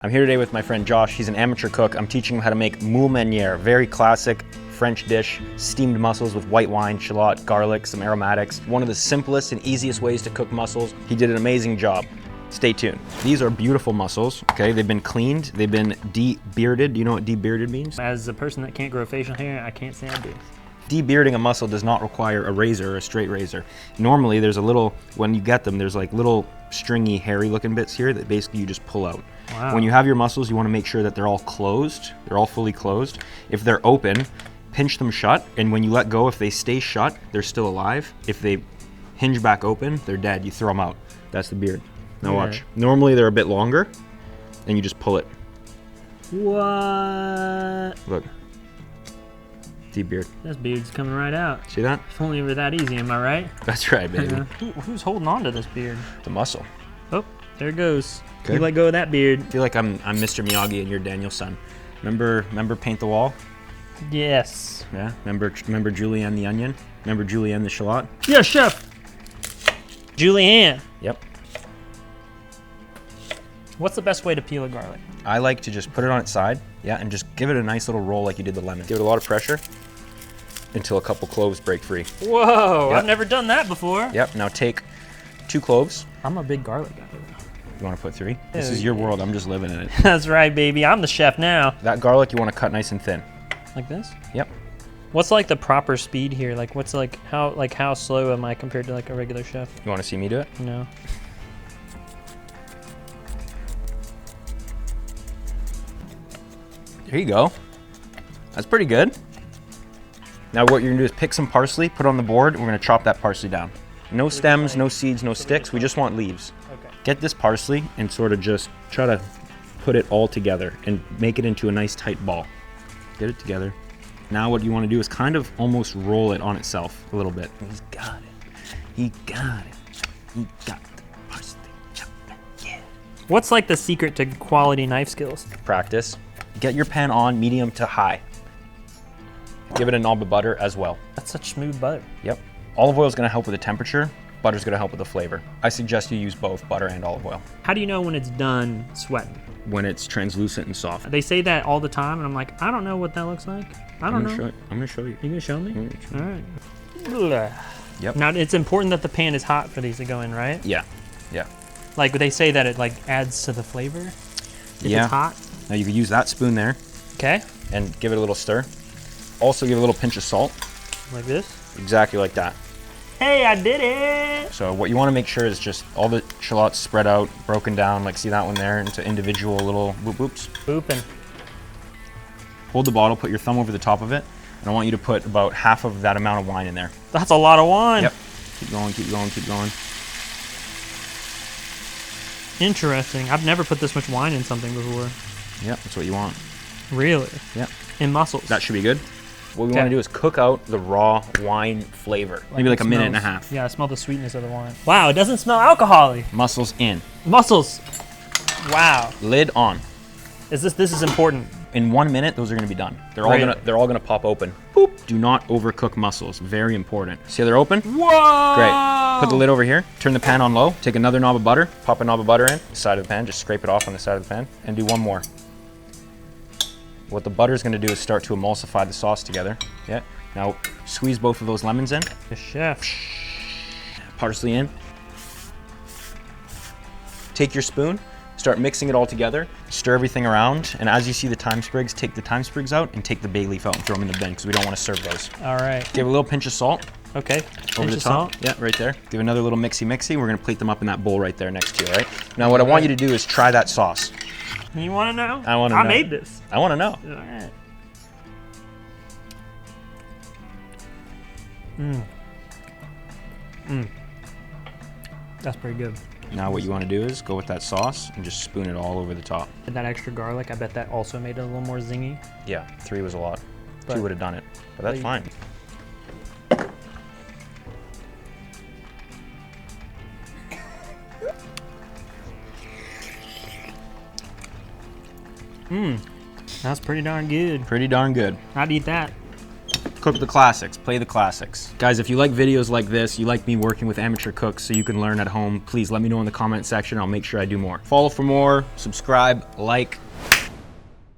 I'm here today with my friend Josh. He's an amateur cook. I'm teaching him how to make Moules Marinières, very classic French dish, steamed mussels with white wine, shallot, garlic, some aromatics. One of the simplest and easiest ways to cook mussels. He did an amazing job. Stay tuned. These are beautiful mussels, okay? They've been cleaned, they've been debearded. Do you know what debearded means? As a person that can't grow facial hair, I can't say I do. Debearding a mussel does not require a razor or a straight razor. Normally there's a little, when you get them, there's like little stringy, hairy looking bits here that basically you just pull out. Wow. When you have your mussels, you want to make sure that they're all closed. They're all fully closed. If they're open, pinch them shut, and when you let go, if they stay shut, they're still alive. If they hinge back open, they're dead. You throw them out. That's the beard. Now watch. Normally they're a bit longer, and you just pull it. What? Look. Debeard. This beard's coming right out. See that? If only it were that easy, am I right? That's right, baby. Who's holding on to this beard? The mussel. Oh, there it goes. Okay. You let go of that beard. I feel like I'm Mr. Miyagi and you're Daniel's son. Remember Paint the Wall? Yes. Yeah. Remember Julianne the onion? Remember Julianne the shallot? Yes, chef. Julianne. Yep. What's the best way to peel a garlic? I like to just put it on its side, yeah, and just give it a nice little roll like you did the lemon. Give it a lot of pressure until a couple cloves break free. Whoa, Yep. I've never done that before. Yep, now take 2 cloves. I'm a big garlic guy. You want to put 3? This is your world, I'm just living in it. That's right, baby. I'm the chef now. That garlic you want to cut nice and thin. Like this? Yep. What's like the proper speed here? Like what's how slow am I compared to like a regular chef? You want to see me do it? No. There you go. That's pretty good. Now what you're gonna do is pick some parsley, put it on the board, and we're gonna chop that parsley down. No stems, no seeds, no sticks, we just want leaves. Okay. Get this parsley and sort of just try to put it all together and make it into a nice tight ball. Get it together. Now what you want to do is kind of almost roll it on itself a little bit. He's got it. He got it. He got the parsley. Chop it. Yeah. What's like the secret to quality knife skills? Practice. Get your pan on medium to high. Give it a knob of butter as well. That's such smooth butter. Yep. Olive oil is going to help with the temperature. Butter's going to help with the flavor. I suggest you use both butter and olive oil. How do you know when it's done sweating? When it's translucent and soft. They say that all the time, and I'm like, I don't know what that looks like. I don't know. I'm going to show you. You gonna show me? All right. Yep. Now it's important that the pan is hot for these to go in, right? Yeah. Yeah. Like they say that it like adds to the flavor. If Yeah. it's hot. Now you can use that spoon there Okay. and give it a little stir. Also give it a little pinch of salt. Like this. Exactly like that. Hey, I did it! So what you want to make sure is just all the shallots spread out, broken down, like see that one there, into individual little boop boops. Booping. Hold the bottle, put your thumb over the top of it, and I want you to put about half of that amount of wine in there. That's a lot of wine. Yep. Keep going, keep going, keep going. Interesting. I've never put this much wine in something before. Yep, that's what you want. Really? Yep. In mussels. That should be good. What we want to do is cook out the raw wine flavor. Maybe like a minute and a half. Yeah, I smell the sweetness of the wine. Wow, it doesn't smell alcohol-y. Mussels in. Mussels. Wow. Lid on. This is important. In 1 minute, those are going to be done. They're all gonna pop open. Boop. Do not overcook mussels. Very important. See how they're open? Whoa! Great. Put the lid over here. Turn the pan on low. Take another knob of butter. Pop a knob of butter in the side of the pan. Just scrape it off on the side of the pan, and do one more. What the butter is going to do is start to emulsify the sauce together. Yeah. Now squeeze both of those lemons in. The chef. Parsley in. Take your spoon. Start mixing it all together. Stir everything around. And as you see the thyme sprigs, take the thyme sprigs out and take the bay leaf out and throw them in the bin because we don't want to serve those. All right. Give a little pinch of salt. Okay. Over the top. Yeah, right there. Give another little mixy. We're going to plate them up in that bowl right there next to you, all right? Now what I want you to do is try that sauce. You want to know? I want to know. I made this. I want to know. All right. That's pretty good. Now what you want to do is go with that sauce and just spoon it all over the top. And that extra garlic, I bet that also made it a little more zingy. Yeah, 3 was a lot. But- 2 would have done it, but that's fine. That's pretty darn good. Pretty darn good. I'd eat that. Cook the classics, play the classics. Guys, if you like videos like this, you like me working with amateur cooks so you can learn at home, please let me know in the comment section. I'll make sure I do more. Follow for more, subscribe, like,